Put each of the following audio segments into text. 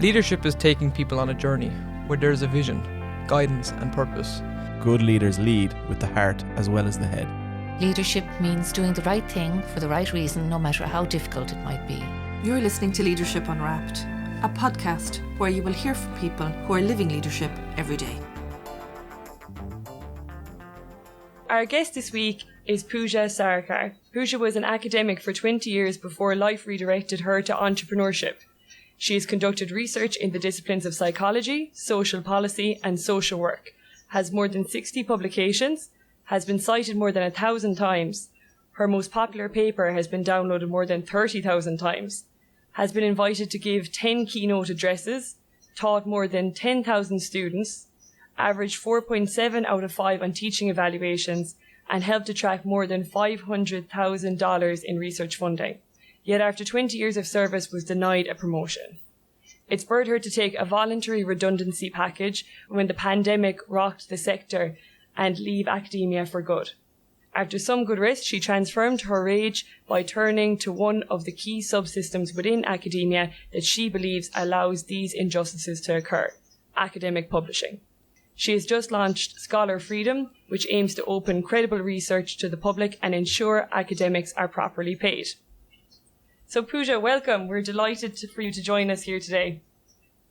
Leadership is taking people on a journey where there's a vision, guidance and purpose. Good leaders lead with the heart as well as the head. Leadership means doing the right thing for the right reason, no matter how difficult it might be. You're listening to Leadership Unwrapped, a podcast where you will hear from people who are living leadership every day. Our guest this week is Pooja Sawrikar. Pooja was an academic for 20 years before life redirected her to entrepreneurship. She has conducted research in the disciplines of psychology, social policy and social work, has more than 60 publications, has been cited more than 1,000 times. Her most popular paper has been downloaded more than 30,000 times, has been invited to give 10 keynote addresses, taught more than 10,000 students, averaged 4.7 out of 5 on teaching evaluations, and helped attract more than $500,000 in research funding. Yet after 20 years of service was denied a promotion. It spurred her to take a voluntary redundancy package when the pandemic rocked the sector and leave academia for good. After some good rest, she transformed her rage by turning to one of the key subsystems within academia that she believes allows these injustices to occur: academic publishing. She has just launched Scholar Freedom, which aims to open credible research to the public and ensure academics are properly paid. So Pooja, welcome. We're delighted for you to join us here today.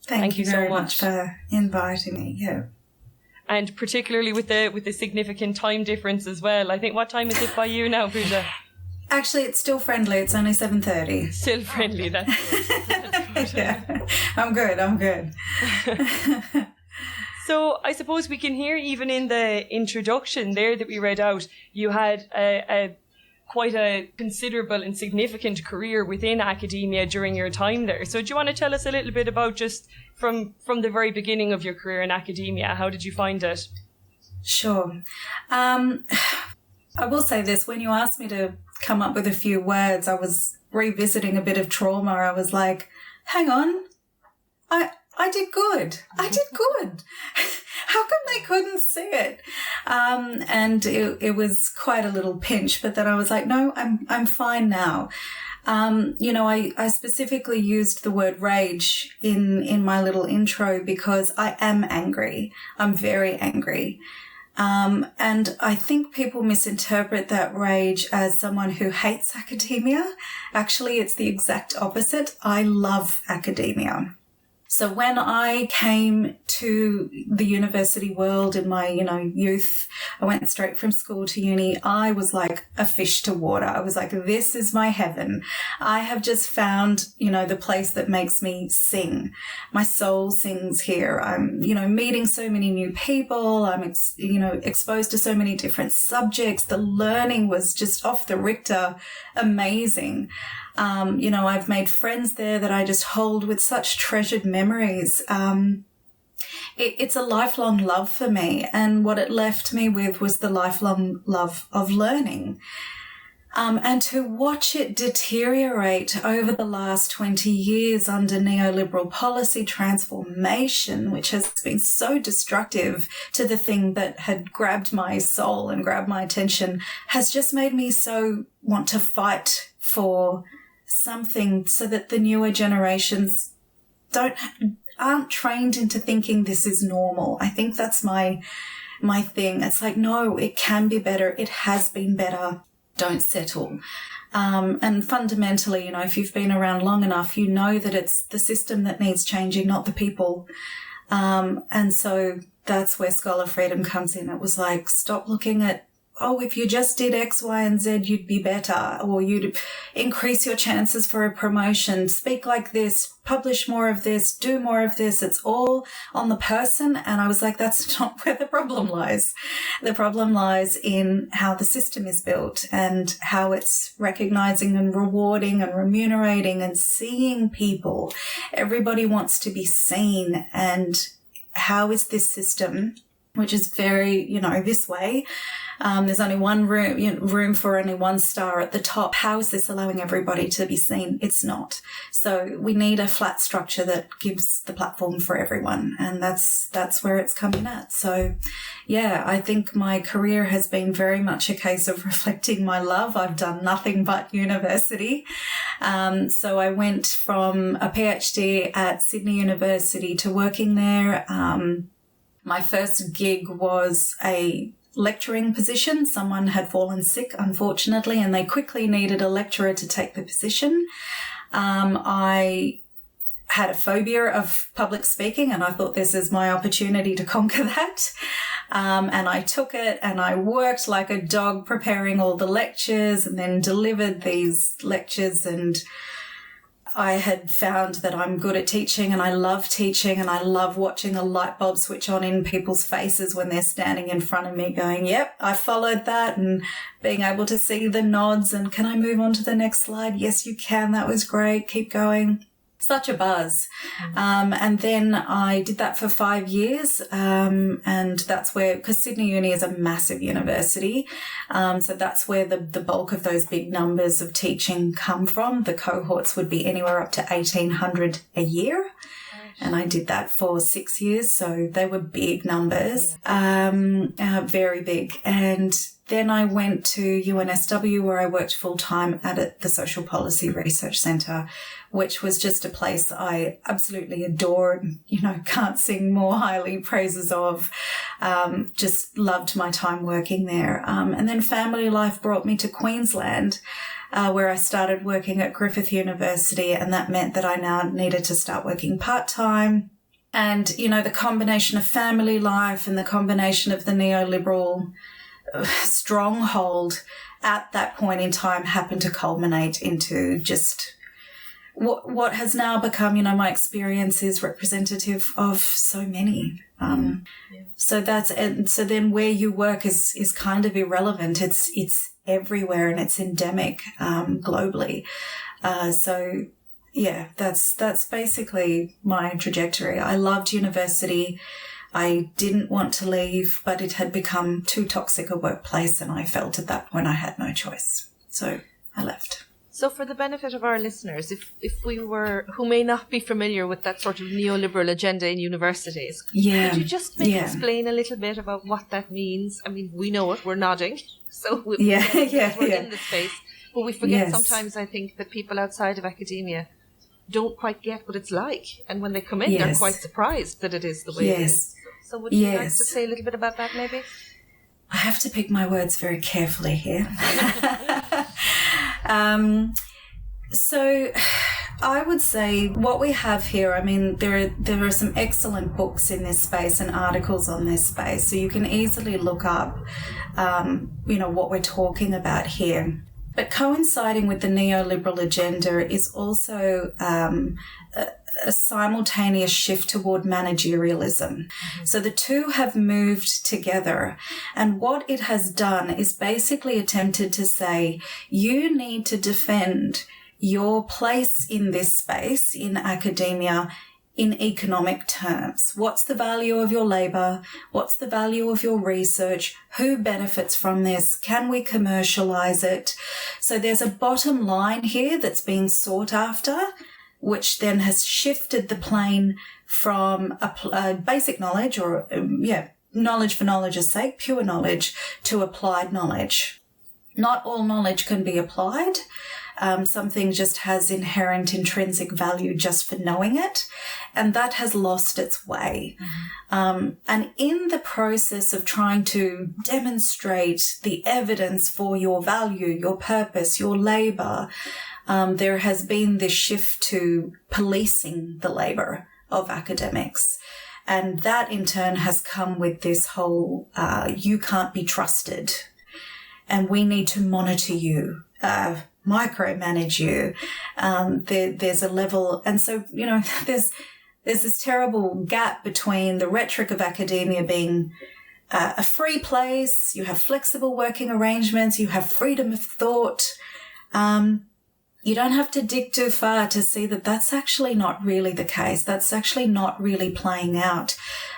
Thank you very much for inviting me. Yeah. And particularly with the significant time difference as well. I think, what time is it by you now, Pooja? Actually, it's still friendly. It's only 7:30. Still friendly, that's good. That's good. Yeah. I'm good. So I suppose we can hear even in the introduction there that we read out, you had quite a considerable and significant career within academia during your time there. So do you want to tell us a little bit about just from the very beginning of your career in academia? How did you find it? Sure. I will say this, when you asked me to come up with a few words, I was revisiting a bit of trauma. I was like, hang on, I did good. How come they couldn't see it? And it was quite a little pinch, but then I was like, no, I'm fine now. I specifically used the word rage in my little intro because I am angry. I'm very angry. And I think people misinterpret that rage as someone who hates academia. Actually, it's the exact opposite. I love academia. So when I came to the university world in my, youth, I went straight from school to uni. I was like a fish to water. I was like, this is my heaven. I have just found, the place that makes me sing. My soul sings here. I'm, meeting so many new people. I'm, exposed to so many different subjects. The learning was just off the Richter, amazing. I've made friends there that I just hold with such treasured memories. It's a lifelong love for me, and what it left me with was the lifelong love of learning. And to watch it deteriorate over the last 20 years under neoliberal policy transformation, which has been so destructive to the thing that had grabbed my soul and grabbed my attention, has just made me so want to fight for something so that the newer generations aren't trained into thinking this is normal. I think that's my thing. It's like, no, it can be better. It has been better. Don't settle. And fundamentally, if you've been around long enough, you know that it's the system that needs changing, not the people. And so that's where Scholar Freedom comes in. It was like, stop looking at, if you just did X, Y, and Z, you'd be better, or you'd increase your chances for a promotion. Speak like this, publish more of this, do more of this. It's all on the person. And I was like, that's not where the problem lies. The problem lies in how the system is built and how it's recognizing and rewarding and remunerating and seeing people. Everybody wants to be seen. And how is this system which is very, this way. There's only one room for only one star at the top. How is this allowing everybody to be seen? It's not. So we need a flat structure that gives the platform for everyone. And that's where it's coming at. So yeah, I think my career has been very much a case of reflecting my love. I've done nothing but university. So I went from a PhD at Sydney University to working there. My first gig was a lecturing position. Someone had fallen sick, unfortunately, and they quickly needed a lecturer to take the position. I had a phobia of public speaking, and I thought this is my opportunity to conquer that. And I took it and I worked like a dog preparing all the lectures and then delivered these lectures, and I had found that I'm good at teaching and I love teaching and I love watching a light bulb switch on in people's faces when they're standing in front of me going, yep, I followed that, and being able to see the nods and can I move on to the next slide? Yes, you can. That was great. Keep going. Such a buzz. And then I did that for 5 years. And that's where, because Sydney Uni is a massive university. So that's where the bulk of those big numbers of teaching come from. The cohorts would be anywhere up to 1,800 a year. And I did that for 6 years. So they were big numbers, very big. And then I went to UNSW where I worked full time at the Social Policy Research Centre, which was just a place I absolutely adored, can't sing more highly praises of. Just loved my time working there. And then family life brought me to Queensland, where I started working at Griffith University, and that meant that I now needed to start working part-time. And, the combination of family life and the combination of the neoliberal stronghold at that point in time happened to culminate into just what has now become, my experience is representative of so many. So then where you work is kind of irrelevant. It's everywhere and it's endemic, globally. So yeah, that's basically my trajectory. I loved university. I didn't want to leave, but it had become too toxic a workplace, and I felt at that point I had no choice. So I left. So for the benefit of our listeners, if we were, who may not be familiar with that sort of neoliberal agenda in universities, could you just explain a little bit about what that means? I mean, we know it, we're nodding, so we're in the space, but we forget sometimes, I think, that people outside of academia don't quite get what it's like, and when they come in, they're quite surprised that it is the way it is. So would you like to say a little bit about that, maybe? I have to pick my words very carefully here. So I would say what we have here, I mean, there are some excellent books in this space and articles on this space, so you can easily look up, what we're talking about here. But coinciding with the neoliberal agenda is also a simultaneous shift toward managerialism. So the two have moved together. And what it has done is basically attempted to say, you need to defend your place in this space, in academia, in economic terms. What's the value of your labour? What's the value of your research? Who benefits from this? Can we commercialise it? So there's a bottom line here that's being sought after, which then has shifted the plane from a basic knowledge or, knowledge for knowledge's sake, pure knowledge, to applied knowledge. Not all knowledge can be applied. Something just has inherent intrinsic value just for knowing it, and that has lost its way. And in the process of trying to demonstrate the evidence for your value, your purpose, your labour, there has been this shift to policing the labour of academics. And that in turn has come with this whole, you can't be trusted and we need to monitor you, micromanage you. There's a level, and so, there's this terrible gap between the rhetoric of academia being a free place, you have flexible working arrangements, you have freedom of thought, you don't have to dig too far to see that that's actually not really the case. That's actually not really playing out.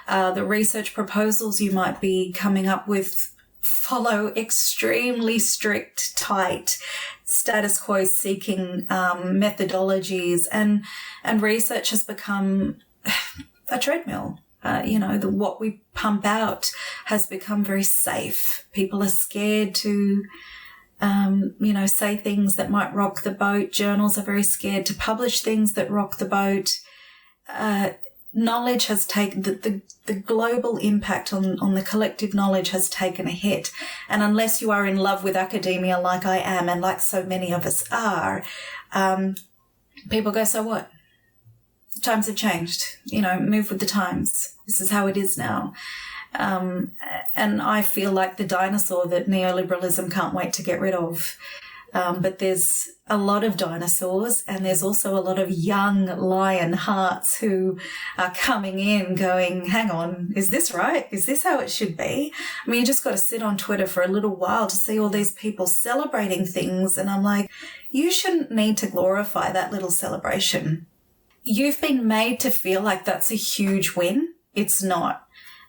The research proposals you might be coming up with follow extremely strict, tight, status quo seeking methodologies, and research has become a treadmill. What we pump out has become very safe. People are scared to say things that might rock the boat. Journals are very scared to publish things that rock the boat. Knowledge has taken, the global impact on the collective knowledge has taken a hit. And unless you are in love with academia like I am and like so many of us are, people go, so what? Times have changed. Move with the times. This is how it is now. And I feel like the dinosaur that neoliberalism can't wait to get rid of. But there's a lot of dinosaurs, and there's also a lot of young lion hearts who are coming in going, hang on, is this right? Is this how it should be? I mean, you just got to sit on Twitter for a little while to see all these people celebrating things. And I'm like, you shouldn't need to glorify that little celebration. You've been made to feel like that's a huge win. It's not.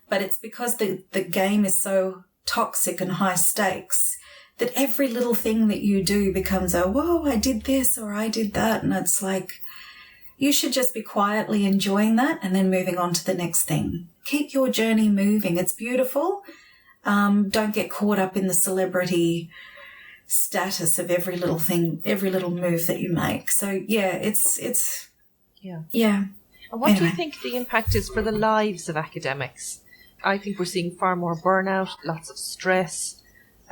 But it's because the game is so toxic and high stakes that every little thing that you do becomes whoa, I did this or I did that. And it's like, you should just be quietly enjoying that and then moving on to the next thing. Keep your journey moving. It's beautiful. Don't get caught up in the celebrity status of every little thing, every little move that you make. So yeah, it's yeah. And what do you think the impact is for the lives of academics? I think we're seeing far more burnout, lots of stress,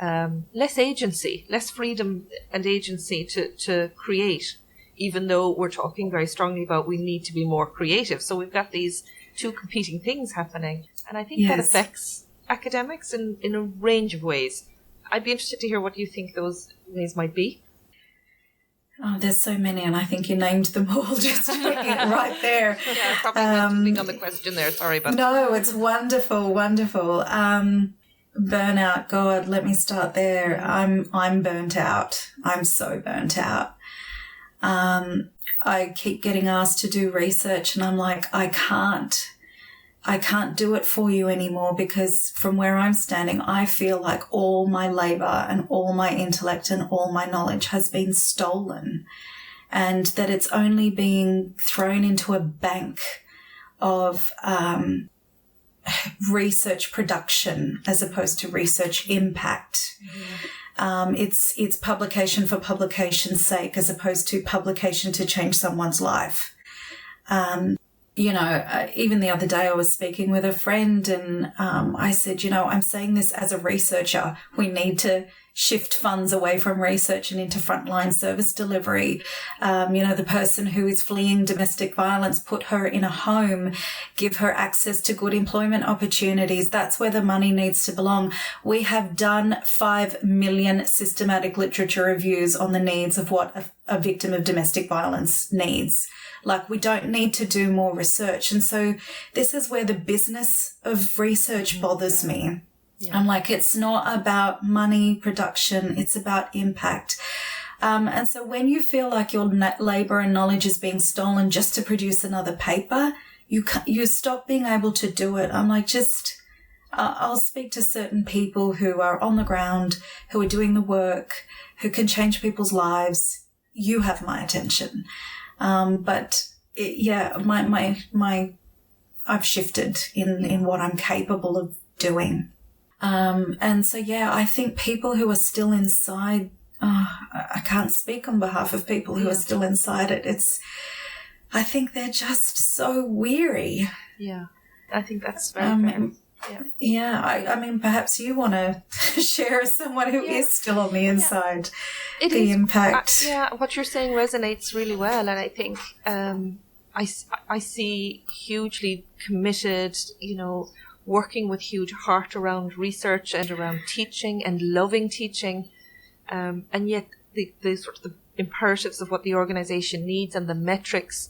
less agency, less freedom and agency to create, even though we're talking very strongly about we need to be more creative. So we've got these two competing things happening. And I think that affects academics in a range of ways. I'd be interested to hear what you think those ways might be. Oh, there's so many, and I think you named them all just right there. Yeah, probably went on the question there. Sorry about that. No, it's wonderful, wonderful. Burnout, God, let me start there. I'm burnt out. I'm so burnt out. I keep getting asked to do research, and I'm like, I can't do it for you anymore, because from where I'm standing, I feel like all my labor and all my intellect and all my knowledge has been stolen, and that it's only being thrown into a bank of research production as opposed to research impact. Mm-hmm. It's publication for publication's sake as opposed to publication to change someone's life. Even the other day I was speaking with a friend, and I said, I'm saying this as a researcher. We need to shift funds away from research and into frontline service delivery. The person who is fleeing domestic violence, put her in a home, give her access to good employment opportunities. That's where the money needs to belong. We have done 5 million systematic literature reviews on the needs of what a victim of domestic violence needs. Like, we don't need to do more research. And so this is where the business of research bothers me. Yeah. I'm like, it's not about money, production, it's about impact. And so when you feel like your labor and knowledge is being stolen just to produce another paper, you stop being able to do it. I'm like, I'll speak to certain people who are on the ground, who are doing the work, who can change people's lives. You have my attention. I've shifted in what I'm capable of doing. I think people who are still inside, I can't speak on behalf of people who are still inside it. I think they're just so weary. Yeah, I think that's very fair. I mean, perhaps you want to share as someone who is still on the inside the impact. What you're saying resonates really well, and I think I see hugely committed, working with huge heart around research and around teaching and loving teaching, and yet the sort of the imperatives of what the organisation needs and the metrics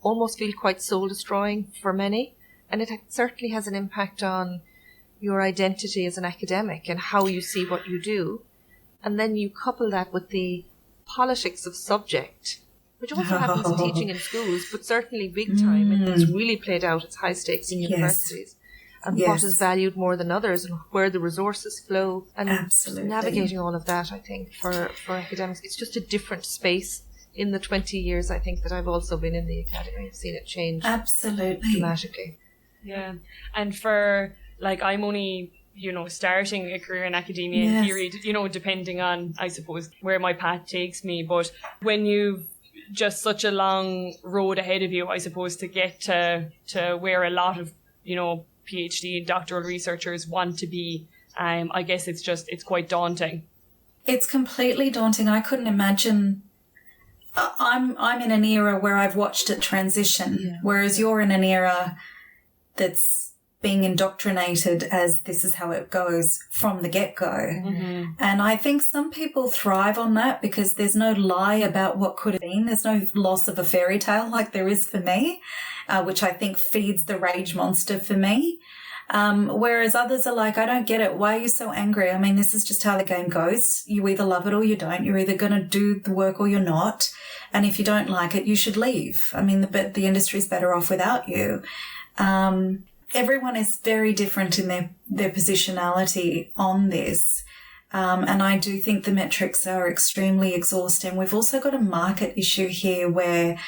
almost feel quite soul destroying for many. And it certainly has an impact on your identity as an academic and how you see what you do. And then you couple that with the politics of subject, which also happens in teaching in schools, but certainly big time, and it's really played out. It's high stakes in universities. And what is valued more than others, and where the resources flow, and navigating all of that, I think, for academics. It's just a different space in the 20 years, I think, that I've also been in the academy. I've seen it change dramatically. Yeah. And for, like, I'm only, starting a career in academia in theory, depending on, I suppose, where my path takes me. But when you've just such a long road ahead of you, I suppose, to get to where a lot of, PhD and doctoral researchers want to be, I guess it's quite daunting. It's completely daunting. I couldn't imagine. I'm in an era where I've watched it transition, whereas you're in an era that's being indoctrinated as this is how it goes from the get-go. Mm-hmm. And I think some people thrive on that because there's no lie about what could have been. There's no loss of a fairy tale like there is for me, which I think feeds the rage monster for me. Whereas others are like, I don't get it. Why are you so angry? I mean, this is just how the game goes. You either love it or you don't. You're either going to do the work or you're not. And if you don't like it, you should leave. I mean, the industry's better off without you. Everyone is very different in their positionality on this. And I do think the metrics are extremely exhausting. We've also got a market issue here where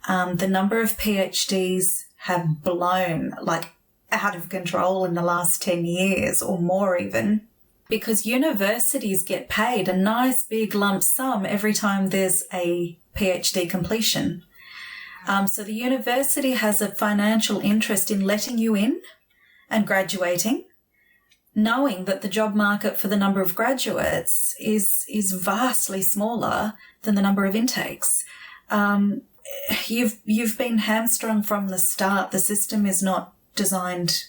the number of PhDs have blown out of control in the last 10 years or more even, because universities get paid a nice big lump sum every time there's a PhD completion. So the university has a financial interest in letting you in and graduating, knowing that the job market for the number of graduates is vastly smaller than the number of intakes. You've been hamstrung from the start. The system is not designed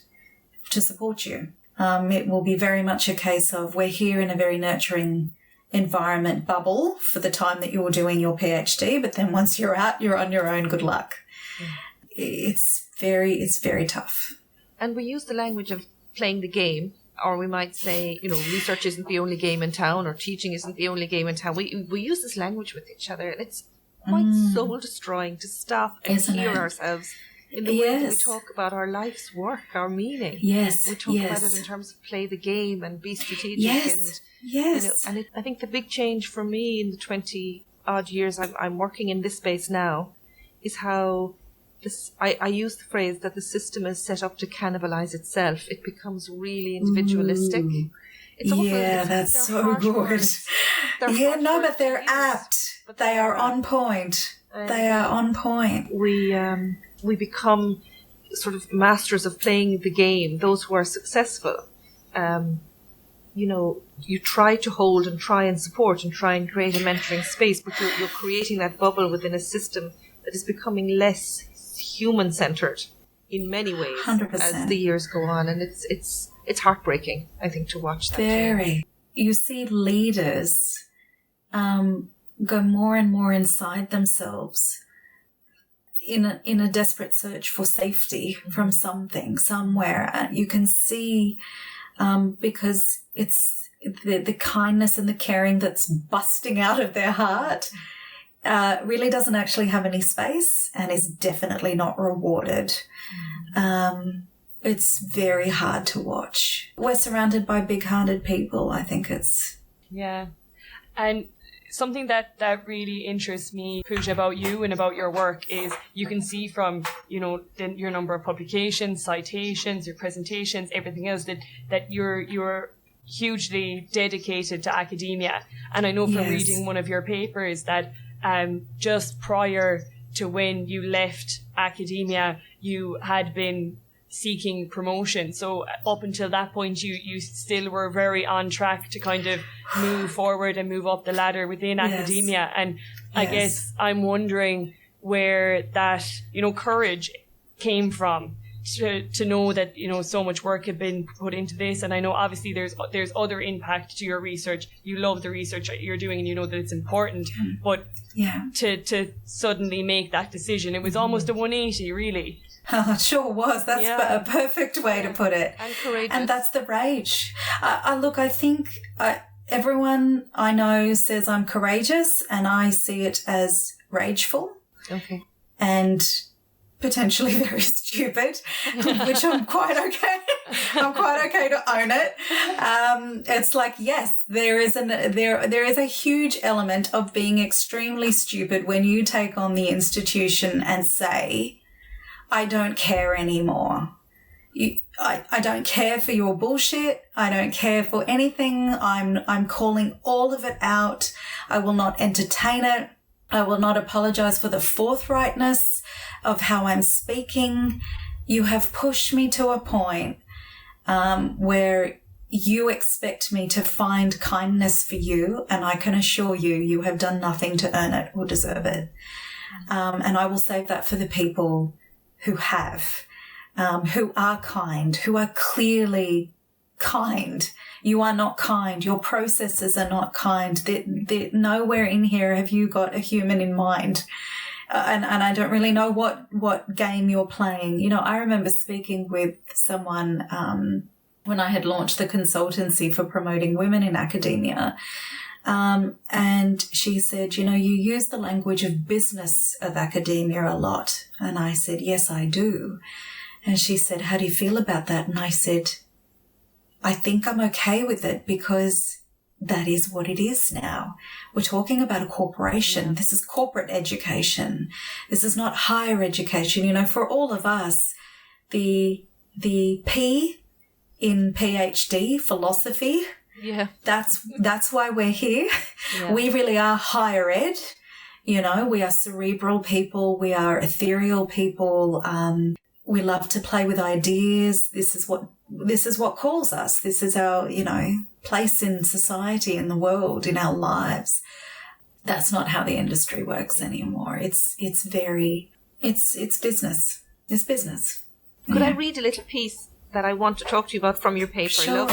to support you. It will be very much a case of we're here in a very nurturing environment bubble for the time that you're doing your PhD, but then once you're out, you're on your own. Good luck. It's very tough. And we use the language of playing the game, or we might say, research isn't the only game in town, or teaching isn't the only game in town. We use this language with each other, and it's quite soul destroying to stop and hear ourselves in the way that we talk about our life's work, our meaning. Yes. We talk about it in terms of play the game and be strategic. And I think the big change for me in the 20 odd years I'm working in this space now is how I use the phrase that the system is set up to cannibalize itself. It becomes really individualistic. That's so good. But they're apt. They are on point. They are on point. We become sort of masters of playing the game. Those who are successful, you try to hold and try and support and try and create a mentoring space, but you're creating that bubble within a system that is becoming less human-centered in many ways 100%. As the years go on, and it's heartbreaking, I think, to watch that. Very. You see leaders go more and more inside themselves in a desperate search for safety from something, somewhere. You can see because it's the kindness and the caring that's busting out of their heart really doesn't actually have any space and is definitely not rewarded. It's very hard to watch. We're surrounded by big-hearted people. I think it's... Yeah. And something that really interests me, Pooja, about you and about your work is you can see from, your number of publications, citations, your presentations, everything else that you're hugely dedicated to academia. And I know from reading one of your papers that just prior to when you left academia, you had been seeking promotion. So up until that point, you still were very on track to kind of move forward and move up the ladder within academia. And I guess I'm wondering where that, courage came from to know that, so much work had been put into this. And I know obviously there's other impact to your research. You love the research that you're doing and you know that it's important, but to suddenly make that decision, it was almost a 180 really. Oh, it sure was. That's a perfect way to put it. And courageous. And that's the rage. Look, I think everyone I know says I'm courageous, and I see it as rageful. Okay. And potentially very stupid, which I'm quite okay. I'm quite okay to own it. It's like, yes, there is a huge element of being extremely stupid when you take on the institution and say, I don't care anymore. I don't care for your bullshit. I don't care for anything. I'm calling all of it out. I will not entertain it. I will not apologize for the forthrightness of how I'm speaking. You have pushed me to a point where you expect me to find kindness for you, and I can assure you, you have done nothing to earn it or deserve it. And I will save that for the people who have, who are kind, who are clearly kind. You are not kind. Your processes are not kind. They're nowhere in here have you got a human in mind. And I don't really know what game you're playing. You know, I remember speaking with someone when I had launched the consultancy for promoting women in academia. And she said, you know, you use the language of business of academia a lot. And I said, yes, I do. And she said, how do you feel about that? And I said, I think I'm okay with it because that is what it is now. We're talking about a corporation. Yeah. This is corporate education. This is not higher education. You know, for all of us, the P in PhD, philosophy, that's why we're here. Yeah. We really are higher ed. You know, we are cerebral people. We are ethereal people. We love to play with ideas. This is what calls us. This is our, you know, place in society, in the world, in our lives. That's not how the industry works anymore. It's business. It's business. Could I read a little piece that I want to talk to you about from your paper? Sure.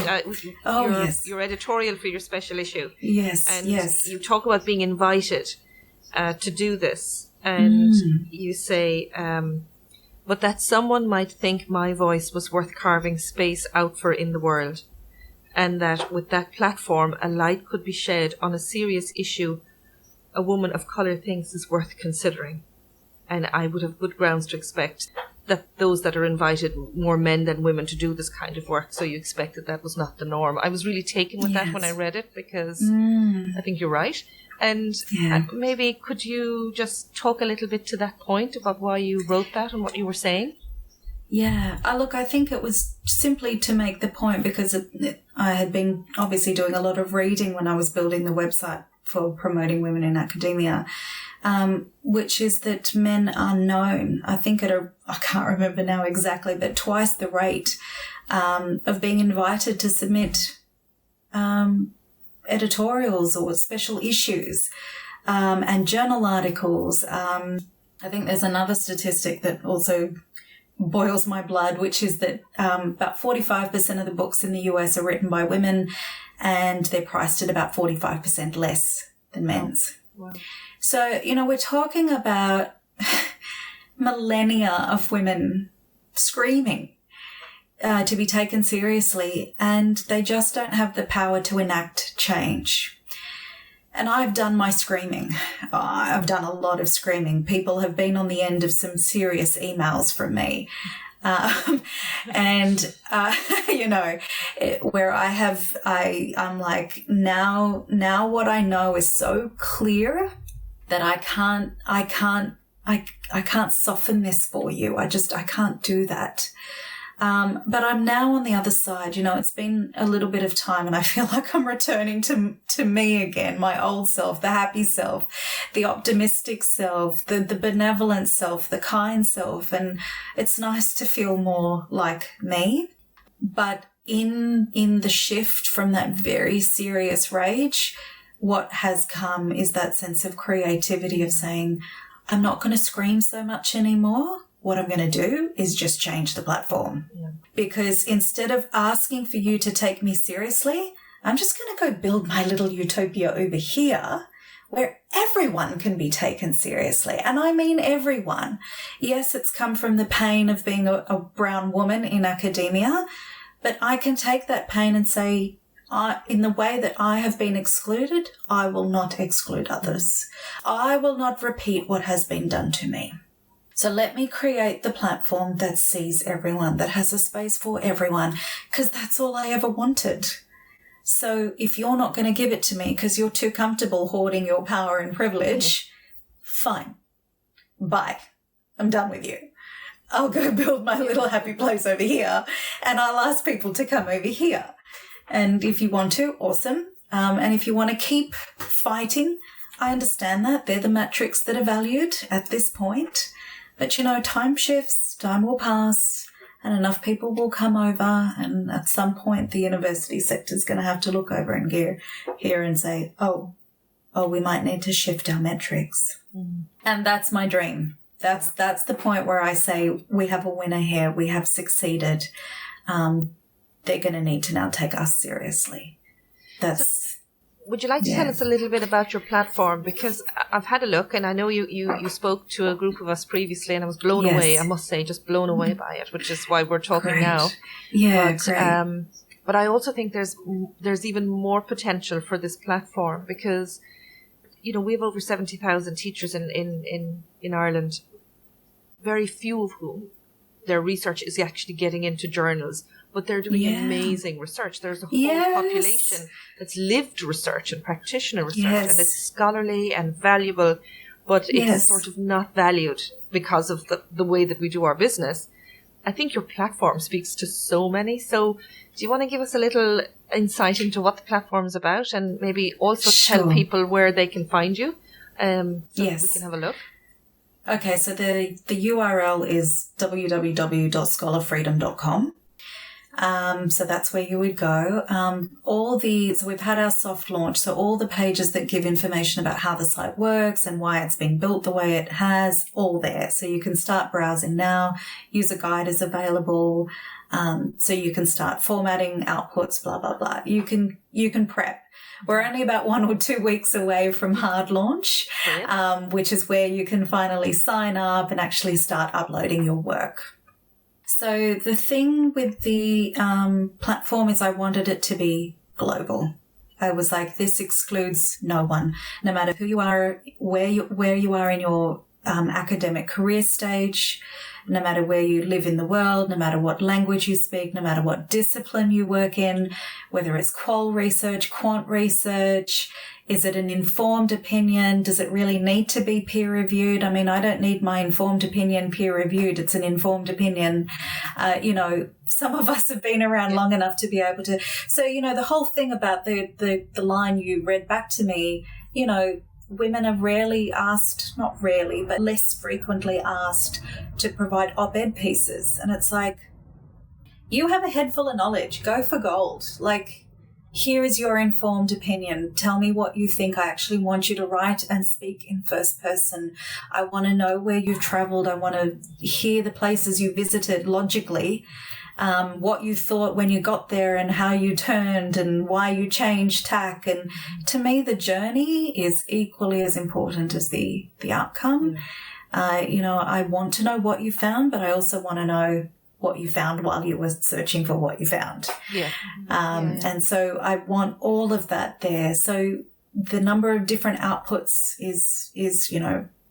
Yes. Your editorial for your special issue. Yes, and yes. You talk about being invited to do this, and you say, but that someone might think my voice was worth carving space out for in the world, and that with that platform a light could be shed on a serious issue a woman of colour thinks is worth considering. And I would have good grounds to expect that those that are invited, more men than women, to do this kind of work, so you expected that was not the norm. I was really taken with that when I read it, because I think you're right. And maybe could you just talk a little bit to that point about why you wrote that and what you were saying? Yeah. Look, I think it was simply to make the point, because I had been obviously doing a lot of reading when I was building the website for promoting women in academia, which is that men are known, I think I can't remember now exactly, but twice the rate of being invited to submit editorials or special issues and journal articles. I think there's another statistic that also boils my blood, which is that about 45% of the books in the US are written by women, and they're priced at about 45% less than men's. Wow. So, you know, we're talking about millennia of women screaming to be taken seriously, and they just don't have the power to enact change. And I've done my screaming. I've done a lot of screaming. People have been on the end of some serious emails from me. You know, where I'm like, now what I know is so clear that I can't soften this for you. I can't do that. But I'm now on the other side. You know, it's been a little bit of time, and I feel like I'm returning to me again, my old self, the happy self, the optimistic self, the benevolent self, the kind self. And it's nice to feel more like me. But in the shift from that very serious rage, what has come is that sense of creativity of saying, I'm not going to scream so much anymore. What I'm going to do is just change the platform. Yeah. Because instead of asking for you to take me seriously, I'm just going to go build my little utopia over here where everyone can be taken seriously. And I mean everyone. Yes, it's come from the pain of being a brown woman in academia, but I can take that pain and say, In the way that I have been excluded, I will not exclude others. I will not repeat what has been done to me. So let me create the platform that sees everyone, that has a space for everyone, because that's all I ever wanted. So if you're not going to give it to me because you're too comfortable hoarding your power and privilege, fine. Bye. I'm done with you. I'll go build my little happy place over here, and I'll ask people to come over here. And if you want to, awesome. And if you want to keep fighting, I understand that. They're the metrics that are valued at this point. But, time shifts, time will pass, and enough people will come over, and at some point the university sector is going to have to look over and here and say, oh, we might need to shift our metrics. Mm. And that's my dream. That's the point where I say we have a winner here. We have succeeded. They're going to need to now take us seriously. Would you like to tell us a little bit about your platform? Because I've had a look, and I know you spoke to a group of us previously, and I was blown away, I must say, just blown away by it, which is why we're talking now. Yeah, great. But I also think there's even more potential for this platform because, we have over 70,000 teachers in Ireland, very few of whom their research is actually getting into journals. But they're doing amazing research. There's a whole population that's lived research and practitioner research, and it's scholarly and valuable, but it's sort of not valued because of the way that we do our business. I think your platform speaks to so many. So do you want to give us a little insight into what the platform is about, and maybe also tell people where they can find you so we can have a look? Okay, so the URL is www.scholarfreedom.com. So that's where you would go. So we've had our soft launch. So all the pages that give information about how the site works and why it's been built the way it has, all there. So you can start browsing now. User guide is available. So you can start formatting outputs, blah, blah, blah. You can prep. We're only about 1 or 2 weeks away from hard launch, which is where you can finally sign up and actually start uploading your work. So the thing with the platform is I wanted it to be global. I was like, this excludes no one, no matter who you are, where you are in your academic career stage, no matter where you live in the world, no matter what language you speak, no matter what discipline you work in, whether it's qual research, quant research. Is it an informed opinion? Does it really need to be peer reviewed? I mean, I don't need my informed opinion peer reviewed. It's an informed opinion. Some of us have been around long enough to be able to. So, the whole thing about the line you read back to me, women are rarely asked, not rarely, but less frequently asked to provide op-ed pieces. And it's like, you have a head full of knowledge. Go for gold. Like, here is your informed opinion. Tell me what you think. I actually want you to write and speak in first person. I want to know where you've traveled. I want to hear the places you visited logically, what you thought when you got there and how you turned and why you changed tack. And to me, the journey is equally as important as the outcome. I want to know what you found, but I also want to know what you found while you were searching for what you found. And so I want all of that there. So the number of different outputs is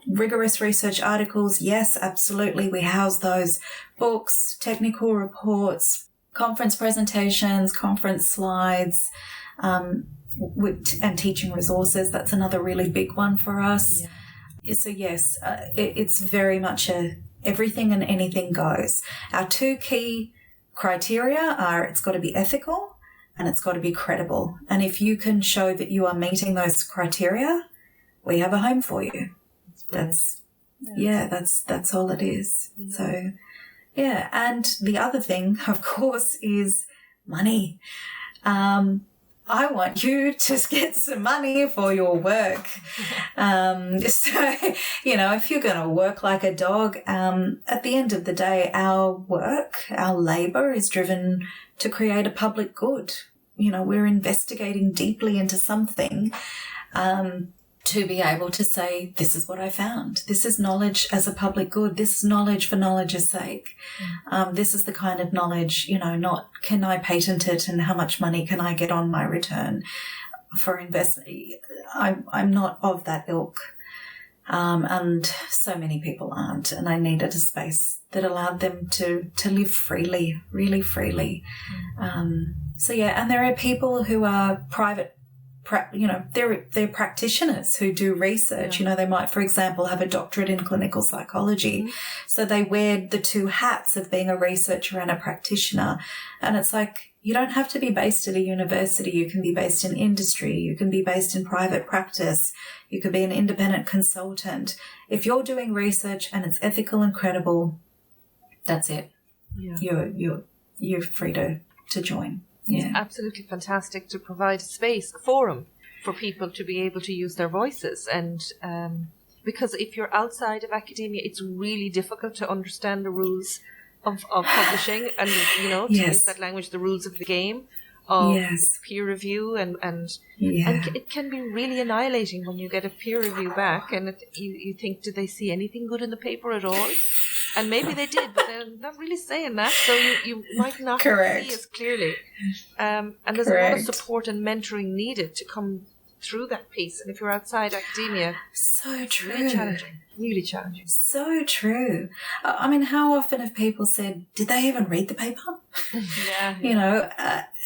rigorous research articles. Yes, absolutely. We house those. Books, technical reports, conference presentations, conference slides, and teaching resources. That's another really big one for us. So yes, it's very much everything and anything goes. Our 2 key criteria are it's got to be ethical and it's got to be credible. And if you can show that you are meeting those criteria, we have a home for you. That's all it is. So, and the other thing, of course, is money. I want you to get some money for your work. If you're going to work like a dog, at the end of the day, our work, our labour is driven to create a public good. We're investigating deeply into something to be able to say, this is what I found. This is knowledge as a public good. This is knowledge for knowledge's sake. This is the kind of knowledge, not can I patent it and how much money can I get on my return for investment. I'm not of that ilk. And so many people aren't. And I needed a space that allowed them to live freely, really freely. So yeah, and there are people who are they're practitioners who do research. They might, for example, have a doctorate in clinical psychology. So they wear the two hats of being a researcher and a practitioner. And it's like, you don't have to be based at a university. You can be based in industry. You can be based in private practice. You could be an independent consultant. If you're doing research and it's ethical and credible, that's it. Yeah. You're free to join. Yeah. It's absolutely fantastic to provide a space, a forum for people to be able to use their voices. And because if you're outside of academia, it's really difficult to understand the rules of publishing and, to use that language, the rules of the game of peer review. And it can be really annihilating when you get a peer review back and you think, did they see anything good in the paper at all? And maybe they did, but they're not really saying that, so you might not see as clearly. And there's a lot of support and mentoring needed to come through that piece. And if you're outside academia, so true. Really challenging. So true. I mean, how often have people said, did they even read the paper?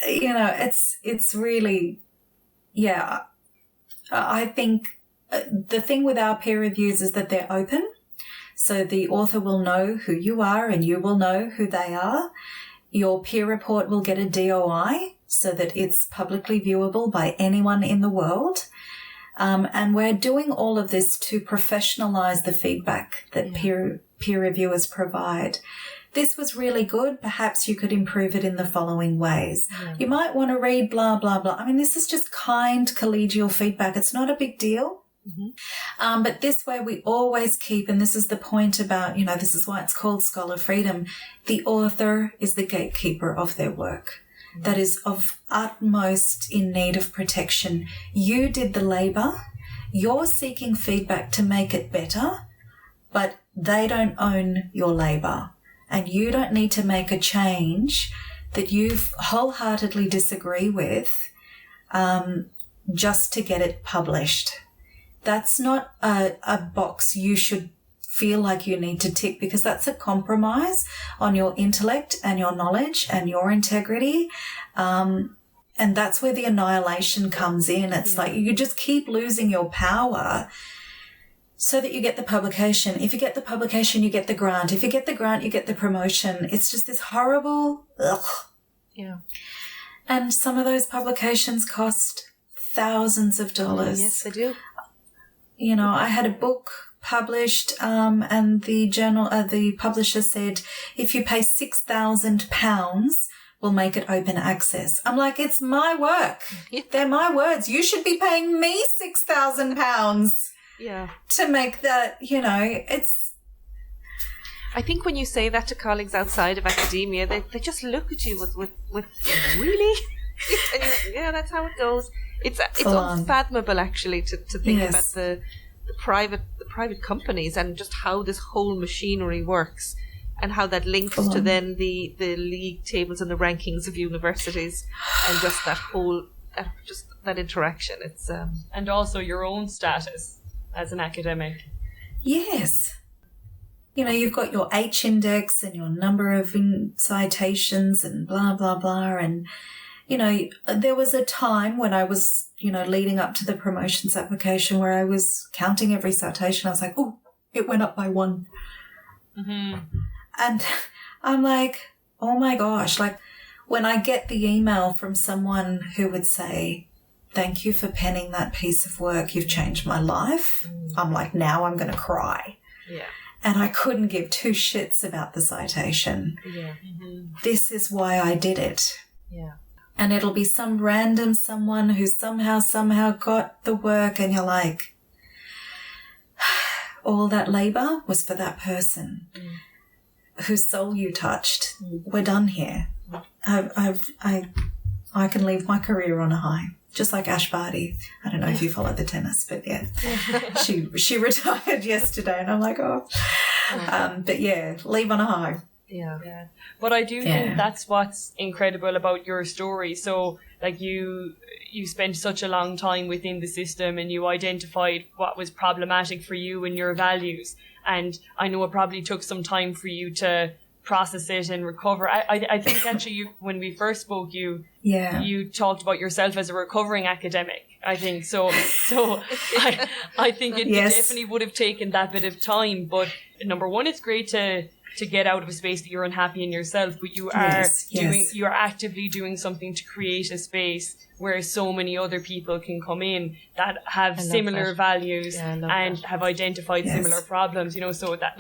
It's really, I think the thing with our peer reviews is that they're open. So the author will know who you are and you will know who they are. Your peer report will get a DOI so that it's publicly viewable by anyone in the world. And we're doing all of this to professionalize the feedback that peer reviewers provide. This was really good. Perhaps you could improve it in the following ways. You might want to read blah, blah, blah. I mean, this is just kind collegial feedback. It's not a big deal. But this way we always keep, and this is the point about, this is why it's called scholar freedom. The author is the gatekeeper of their work. That is of utmost in need of protection. You did the labour. You're seeking feedback to make it better, but they don't own your labour. And you don't need to make a change that you wholeheartedly disagree with just to get it published. That's not a box you should feel like you need to tick, because that's a compromise on your intellect and your knowledge and your integrity. And that's where the annihilation comes in. It's like you just keep losing your power so that you get the publication. If you get the publication, you get the grant. If you get the grant, you get the promotion. It's just this horrible, Yeah. And some of those publications cost thousands of dollars. Yes, they do. I had a book published, and the publisher said, if you pay £6,000, we'll make it open access. I'm like, it's my work. They're my words. You should be paying me £6,000 to make that, it's... I think when you say that to colleagues outside of academia, they just look at you with really? And that's how it goes. It's unfathomable actually to think about the private companies and just how this whole machinery works and how that links to then the league tables and the rankings of universities and just that whole that interaction. It's and also your own status as an academic. Yes. You've got your H index and your number of citations and blah blah blah, and there was a time when I was, leading up to the promotions application where I was counting every citation. I was like, oh, it went up by 1. And I'm like, oh my gosh, like when I get the email from someone who would say, thank you for penning that piece of work, you've changed my life. I'm like, now I'm going to cry. Yeah. And I couldn't give two shits about the citation. Yeah. This is why I did it. Yeah. And it'll be some random someone who somehow got the work, and you're like, all that labour was for that person whose soul you touched. We're done here. I can leave my career on a high. just like Ash Barty. I don't know if you follow the tennis, but yeah, she retired yesterday, and I'm like, but yeah, leave on a high. Yeah. But I do think that's what's incredible about your story. So like you spent such a long time within the system, and you identified what was problematic for you and your values. And I know it probably took some time for you to process it and recover. I think actually when we first spoke, you talked about yourself as a recovering academic. I think so. I think it definitely would have taken that bit of time. But number one, it's great to get out of a space that you're unhappy in yourself, but you are you are actively doing something to create a space where so many other people can come in that have similar values and have identified similar problems, so that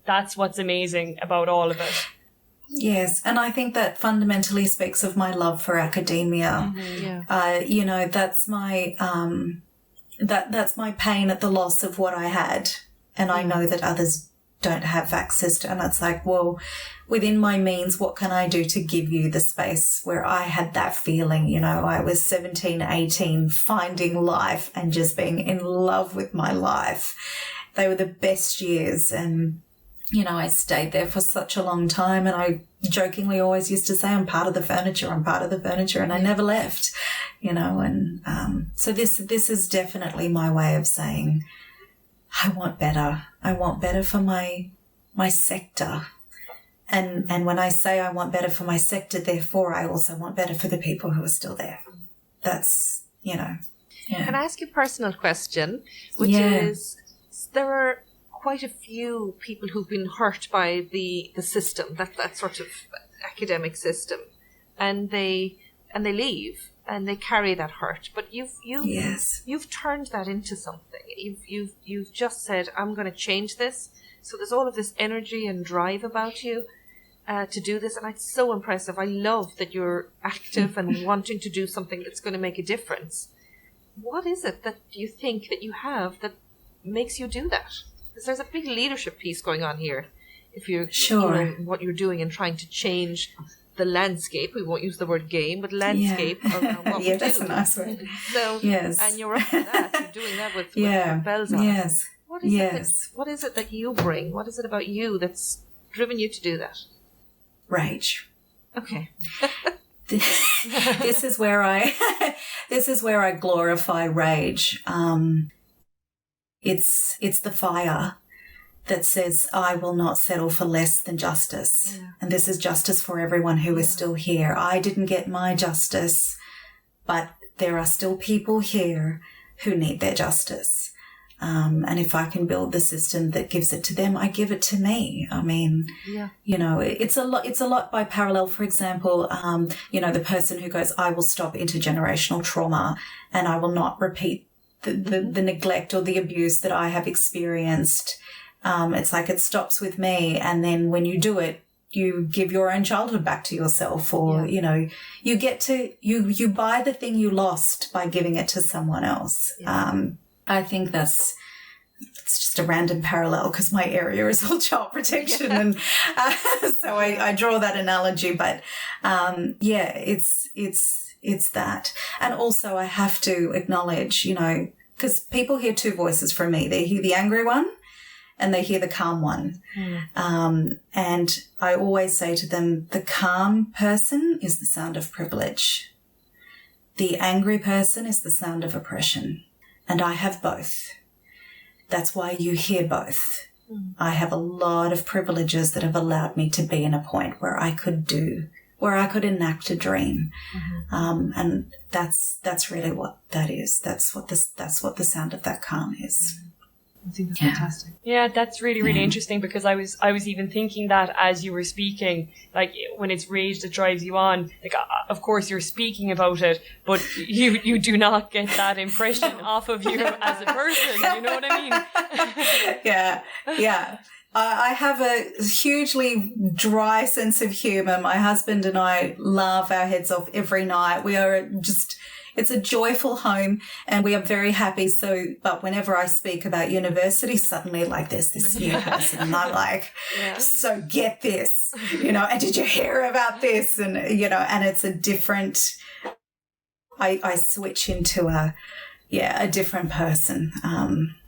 that's what's amazing about all of it. Yes, and I think that fundamentally speaks of my love for academia. That's my that's my pain at the loss of what I had, and I know that others don't have access to, and it's like, well, within my means, what can I do to give you the space where I had that feeling? I was 17, 18, finding life and just being in love with my life. They were the best years, and I stayed there for such a long time, and I jokingly always used to say, I'm part of the furniture, and I never left, and so this is definitely my way of saying, I want better. I want better for my sector. And when I say I want better for my sector, therefore I also want better for the people who are still there. That's, Can I ask you a personal question, which is, there are quite a few people who've been hurt by the system, that sort of academic system, and they leave. And they carry that hurt, but you've turned that into something. You've just said, I'm going to change this. So there's all of this energy and drive about you to do this, and it's so impressive. I love that you're active and wanting to do something that's going to make a difference. What is it that you think that you have that makes you do that? Because there's a big leadership piece going on here. If you're what you're doing and trying to change the landscape, we won't use the word game, but landscape around what we do. That's a nice word. So, and you're up for that. You're doing that with bells on. Yes. What is it that you bring? What is it about you that's driven you to do that? Rage. Okay. This is where I glorify rage. It's the fire that says, I will not settle for less than justice. Yeah. And this is justice for everyone who is still here. I didn't get my justice, but there are still people here who need their justice. And if I can build the system that gives it to them, I give it to me. I mean, it's a lot by parallel. For example, the person who goes, I will stop intergenerational trauma and I will not repeat the neglect or the abuse that I have experienced. It's like it stops with me, and then when you do it, you give your own childhood back to yourself, or you get to you buy the thing you lost by giving it to someone else. I think it's just a random parallel because my area is all child protection, and so I draw that analogy. But it's that, and also I have to acknowledge, because people hear two voices from me. They hear the angry one, and they hear the calm one. And I always say to them, the calm person is the sound of privilege. The angry person is the sound of oppression. And I have both. That's why you hear both. I have a lot of privileges that have allowed me to be in a point where I could enact a dream. And that's really what that is. That's what the sound of that calm is. I think that's fantastic. Yeah, that's really, really interesting, because I was even thinking that as you were speaking, like when it's rage that drives you on, like of course you're speaking about it, but you do not get that impression off of you as a person. You know what I mean? Yeah. I have a hugely dry sense of humour. My husband and I laugh our heads off every night. It's a joyful home, and we are very happy. But whenever I speak about university, suddenly there's this new person, and I'm like, so get this, and did you hear about this? And, and it's a different, I switch into a different person.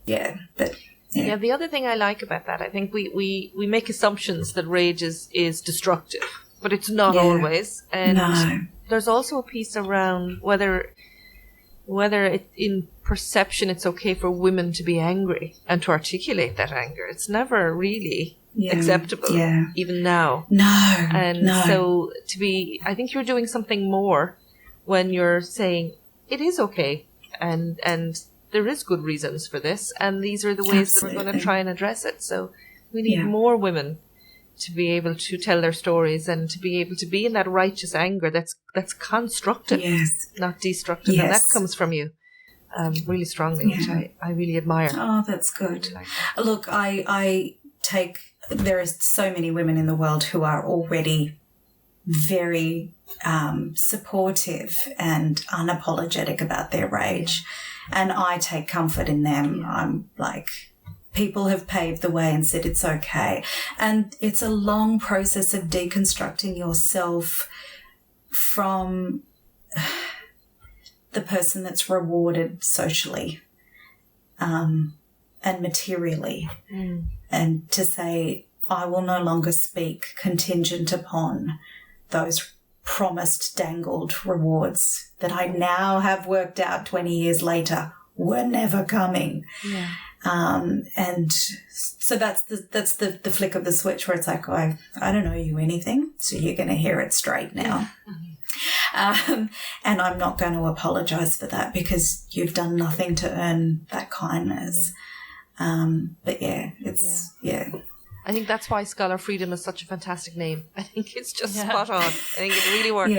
The other thing I like about that, I think we make assumptions that rage is destructive, but it's not always. And there's also a piece around whether it, in perception it's okay for women to be angry and to articulate that anger. It's never really acceptable, even now. So I think you're doing something more when you're saying it is okay and there is good reasons for this, and these are the ways that we're going to try and address it. So we need more women to be able to tell their stories and to be able to be in that righteous anger that's constructive, not destructive. And that comes from you really strongly, which I really admire. Oh, that's good. Look, there are so many women in the world who are already very supportive and unapologetic about their rage. And I take comfort in them. I'm like, people have paved the way and said it's okay. And it's a long process of deconstructing yourself from the person that's rewarded socially and materially. And to say, I will no longer speak contingent upon those promised, dangled rewards that I now have worked out 20 years later were never coming. And so that's the flick of the switch where it's like, I don't owe you anything, so you're going to hear it straight now. And I'm not going to apologize for that because you've done nothing to earn that kindness. But I think that's why Scholar Freedom is such a fantastic name. I think it's just spot on. I think it really works.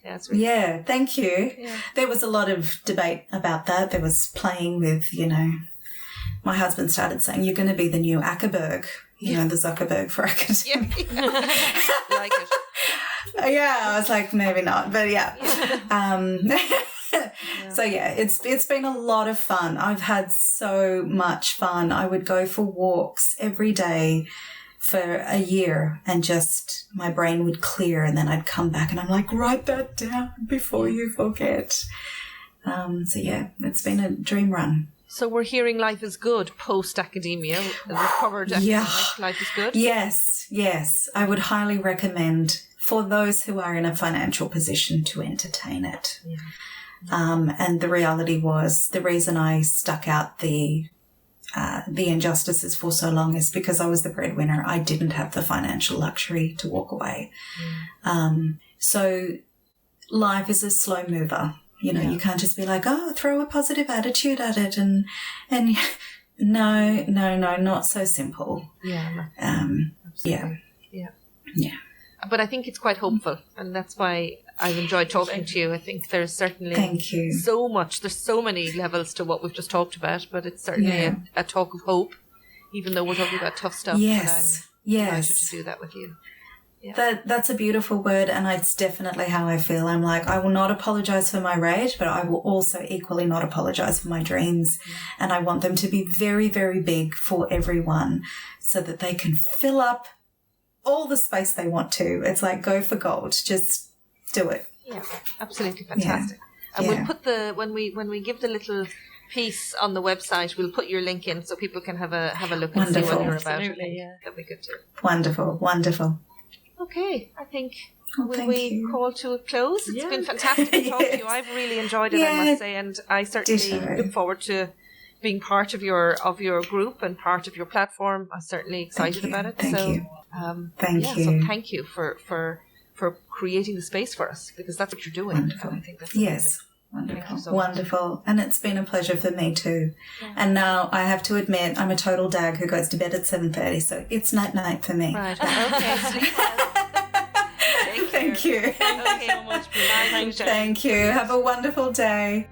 It's really thank you. There was a lot of debate about that. There was playing with, my husband started saying, you're going to be the new Ackerberg, the Zuckerberg for academia. Like it. I was like, maybe not, but So it's been a lot of fun. I've had so much fun. I would go for walks every day for a year and just my brain would clear, and then I'd come back and I'm like, write that down before you forget. It's been a dream run. So we're hearing life is good post-academia, recovered academic, life is good? Yes. I would highly recommend for those who are in a financial position to entertain it. And the reality was the reason I stuck out the injustices for so long is because I was the breadwinner. I didn't have the financial luxury to walk away. So life is a slow mover. You can't just be like, throw a positive attitude at it. And no, not so simple. But I think it's quite hopeful, and that's why I've enjoyed talking to you. I think there's certainly so much. There's so many levels to what we've just talked about, but it's certainly a talk of hope, even though we're talking about tough stuff. Yes. And I'm delighted to do that with you. That's a beautiful word, and it's definitely how I feel. I'm like, I will not apologize for my rage, but I will also equally not apologize for my dreams. And I want them to be very, very big for everyone so that they can fill up all the space they want to. It's like, go for gold. Just do it. Yeah, absolutely fantastic. And we'll put when we give the little piece on the website, we'll put your link in so people can have a look and see what you're about. Absolutely, that'd be good too. Wonderful. Okay, I think we call to a close. It's been fantastic to talk to you. I've really enjoyed it, I must say, and I certainly look forward to being part of your group and part of your platform. I'm certainly excited about it. Thank you. Thank you. So thank you for creating the space for us, because that's what you're doing. Wonderful. I think that's Wonderful. And it's been a pleasure for me too. Yeah. And now I have to admit, I'm a total dag who goes to bed at 7:30, so it's night for me. Right. Okay. Sleep well. Thank you. Thank you so much. Thank you. Have a wonderful day.